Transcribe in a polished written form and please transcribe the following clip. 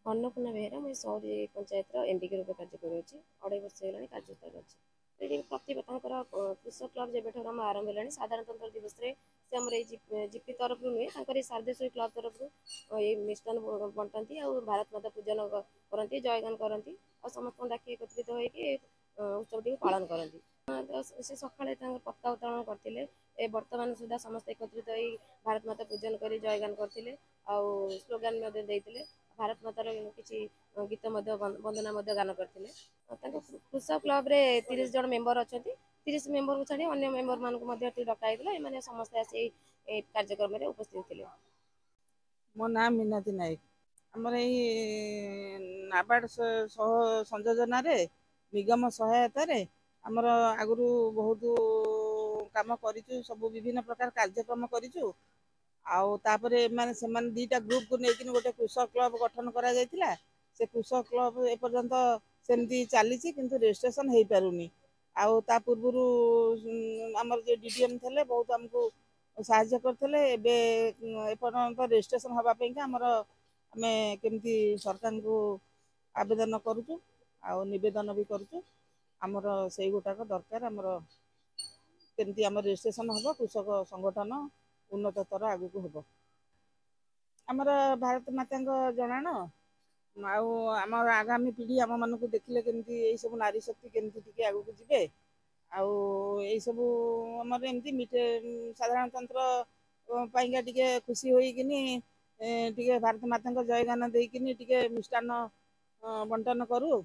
अन्नपूर्णा बेहेरा मुझे सौरी पंचायत एमडी रूप कार्य कर 2.5 वर्ष है कार्यस्थल अच्छी प्रतिभा कृषक क्लब जब आम आरंभ है साधारणतंत्र दिवस से आम जीपी तरफ नुहे सारदेश्वरी क्लब तरफ ये मिष्टान बंटती और भारत माता पूजन करती जयगान करती और समस्त डाक एकत्रित होत्सव पालन करती से सका पताका उत्तोलन करते बर्तमान सुधा समस्त एकत्रित हो भारत माता पूजन कर जयगान करते स्लोगान देते भारत मातार किसी गीत वंदना गान करते कृषक क्लब रे 30 जन मेंबर अच्छा 30 मेंबर को छाड़ी अन्य मेंबर मान डकाई समस्त आसी कार्यक्रम में उपस्थित थे। मो नाम मीनाती नायक आमर यही नाबार्ड संयोजन निगम सहायतार आमर आगु बहुत काम करूँ सब विभिन्न प्रकार कार्यक्रम करूँ आउे माने दीटा ग्रुप को लेकिन गोटे कृषक क्लब गठन करा जायतिला से कृषक क्लब एपर्यंत सेमती चली किंतु रजिस्ट्रेशन हो पारुनी आ पूर्व आमर जो डीडीएम थे बहुत आमको साहाय्य करते एपर्यंत रजिस्ट्रेशन हाँपाई आमर आम केमती सरकार को आवेदन करुचु आवेदन भी करुचु आमर से गुटाक दरकार आमर केमती आम रजिस्ट्रेशन हम कृषक संगठन उन्नत तर आगु को हम आमर भारत माता जनाण आम आगामी पीढ़ी आम मान देखिले केमती यही सब नारी शक्ति केमती टिके आगु को जिबे यही सब आमर एमती साधारणतंत्र पाइका टिके खुशी होइकिनी टिके भारत माता जयगान देकिनी टिके मिष्टान्न बंटन करू।